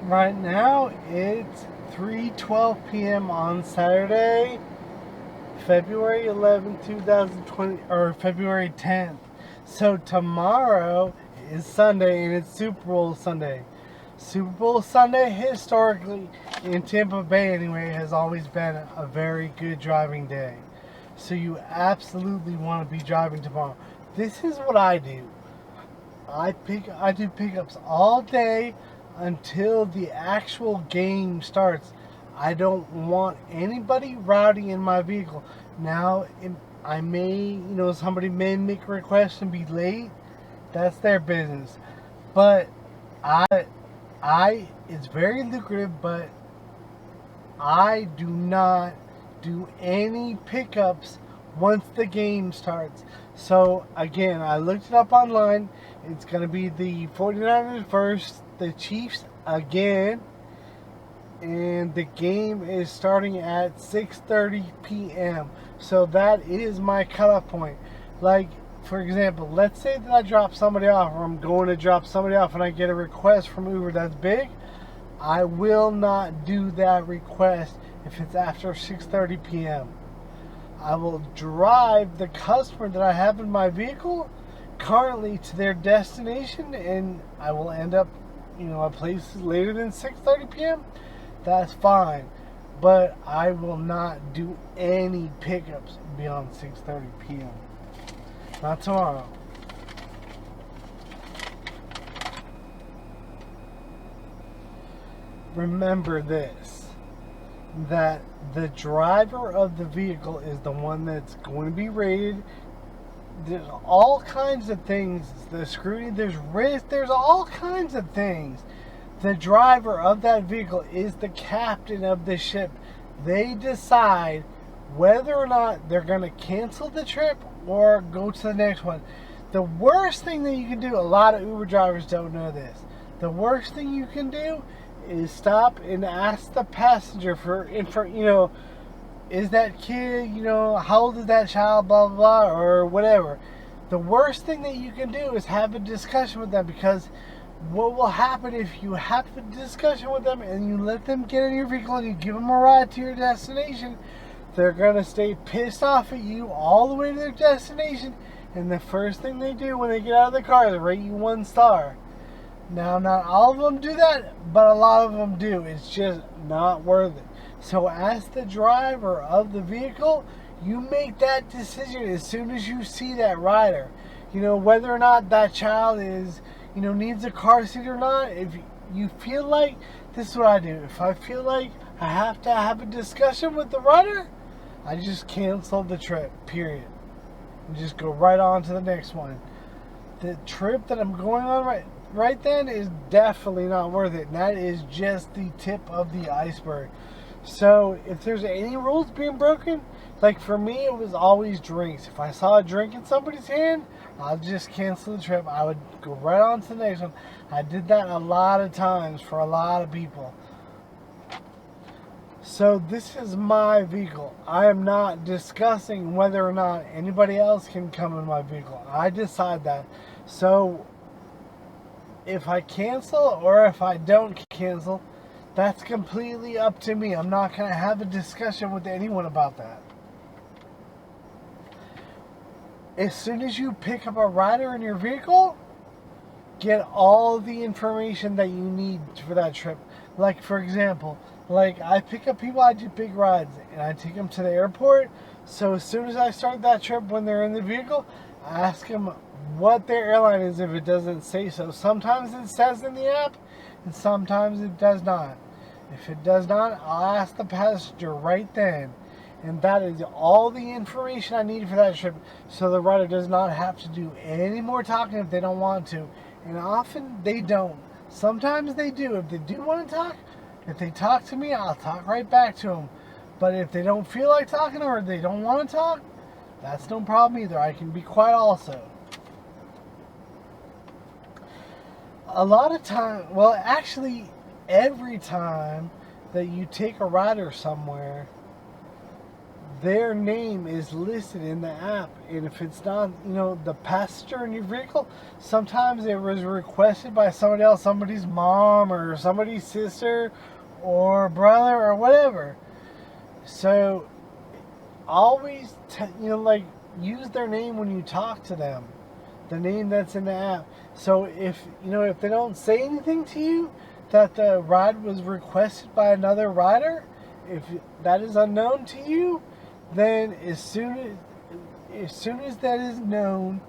Right now, it's 3:12 p.m. on Saturday, February 11th, 2020, or February 10th. So tomorrow is Sunday, and it's Super Bowl Sunday. Super Bowl Sunday, historically, in Tampa Bay anyway, has always been a very good driving day. So you absolutely want to be driving tomorrow. This is what I do. I do pickups all day until the actual game starts. I don't want anybody rowdy in my vehicle. Now, I may, somebody may make a request and be late. That's their business. But I, it's very lucrative, but I do not do any pickups once the game starts. So again, I looked it up online. It's going to be the 49ers versus the Chiefs again. And the game is starting at 6:30 p.m. So that is my cutoff point. Like, for example, let's say that I drop somebody off, or I'm going to drop somebody off, and I get a request from Uber that's big. I will not do that request if it's after 6:30 p.m. I will drive the customer that I have in my vehicle currently to their destination, and I will end up, at places later than 6:30 p.m. That's fine, but I will not do any pickups beyond 6:30 p.m. Not tomorrow. Remember this, that the driver of the vehicle is the one that's going to be rated. There's all kinds of things. The scrutiny, there's risk, there's all kinds of things. The driver of that vehicle is the captain of the ship. They decide whether or not they're going to cancel the trip or go to the next one. The worst thing that you can do, a lot of Uber drivers don't know this. The worst thing you can do is stop and ask the passenger is that kid, how old is that child, blah, blah, blah, or whatever. The worst thing that you can do is have a discussion with them, because what will happen if you have a discussion with them and you let them get in your vehicle and you give them a ride to your destination, they're going to stay pissed off at you all the way to their destination, and the first thing they do when they get out of the car is rate you 1 star. Now, not all of them do that, but a lot of them do. It's just not worth it. So as the driver of the vehicle, you make that decision as soon as you see that rider. Whether or not that child needs a car seat or not. If you feel like, this is what I do. If I feel like I have to have a discussion with the rider, I just cancel the trip, period. And just go right on to the next one. The trip that I'm going on right then is definitely not worth it. And that is just the tip of the iceberg. So if there's any rules being broken, like for me, it was always drinks. If I saw a drink in somebody's hand, I'll just cancel the trip. I would go right on to the next one. I did that a lot of times for a lot of people. So this is my vehicle. I am not discussing whether or not anybody else can come in my vehicle. I decide that. So if I cancel or if I don't cancel, that's completely up to me. I'm not going to have a discussion with anyone about that. As soon as you pick up a rider in your vehicle, get all the information that you need for that trip. Like, for example, I pick up people, I do big rides, and I take them to the airport. So as soon as I start that trip, when they're in the vehicle, I ask them what their airline is if it doesn't say so. Sometimes it says in the app, and sometimes it does not. If it does not, I'll ask the passenger right then. And that is all the information I need for that trip, so the rider does not have to do any more talking if they don't want to. And often they don't. Sometimes they do. If they do want to talk, if they talk to me, I'll talk right back to them. But if they don't feel like talking or they don't want to talk, that's no problem either. I can be quiet also. A lot of time, well, actually, every time that you take a rider somewhere, their name is listed in the app. And if it's not, the passenger in your vehicle, sometimes it was requested by somebody else, somebody's mom or somebody's sister or brother or whatever. So always, use their name when you talk to them, the name that's in the app. So if they don't say anything to you that the ride was requested by another rider, if that is unknown to you, then as soon as that is known,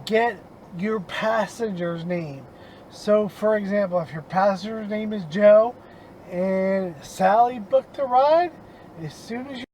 get your passenger's name. So for example, if your passenger's name is Joe and Sally booked the ride, as soon as you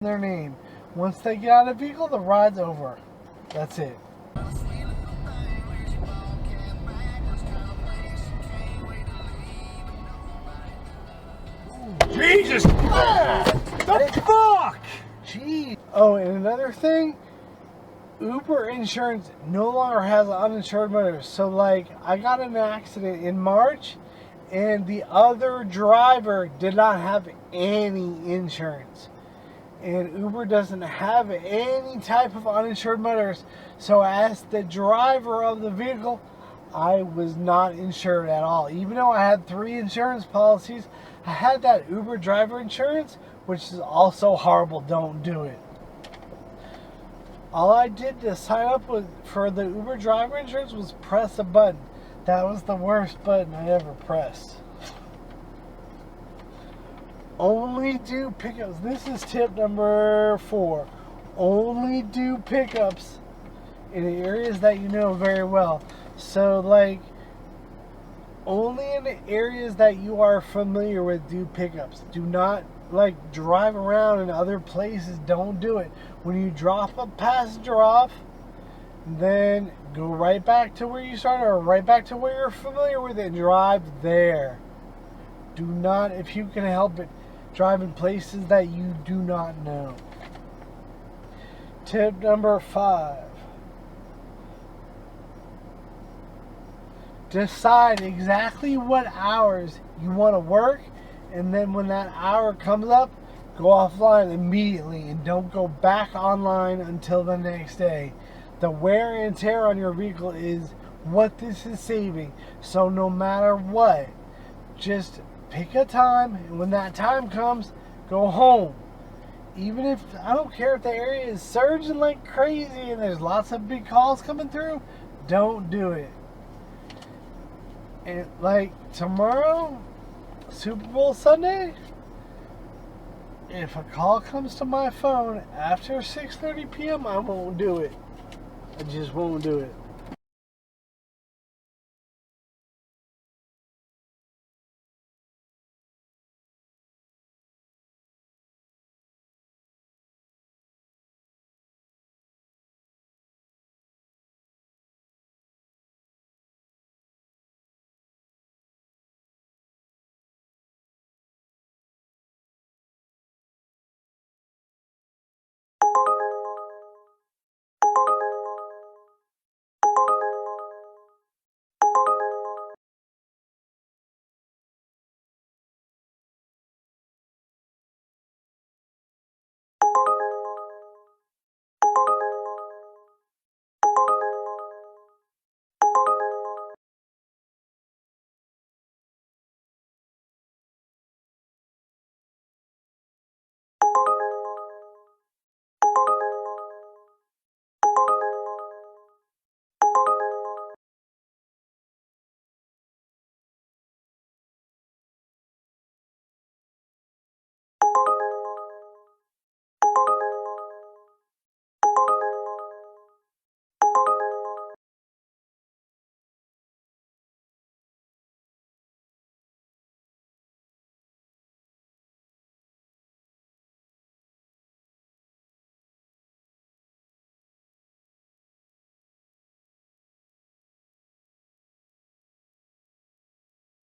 their name. Once they get out of the vehicle, the ride's over. That's it. Jesus Christ! The fuck? Jeez. Oh, and another thing, Uber insurance no longer has uninsured motorists. So, I got in an accident in March, and the other driver did not have any insurance. And Uber doesn't have any type of uninsured motorist. So as the driver of the vehicle, I was not insured at all. Even though I had 3 insurance policies, I had that Uber driver insurance, which is also horrible. Don't do it. All I did to sign up for the Uber driver insurance was press a button. That was the worst button I ever pressed. Only do pickups. This is tip number 4. Only do pickups in the areas that you know very well. So, only in the areas that you are familiar with, do pickups. Do not, drive around in other places. Don't do it. When you drop a passenger off, then go right back to where you started or right back to where you're familiar with it and drive there. Do not, if you can help it, drive in places that you do not know. Tip number 5. Decide exactly what hours you want to work, and then when that hour comes up, go offline immediately and don't go back online until the next day. The wear and tear on your vehicle is what this is saving. So no matter what, just pick a time, and when that time comes, go home. Even if, I don't care if the area is surging like crazy and there's lots of big calls coming through, don't do it. And tomorrow, Super Bowl Sunday, if a call comes to my phone after 6:30 p.m., I won't do it. I just won't do it.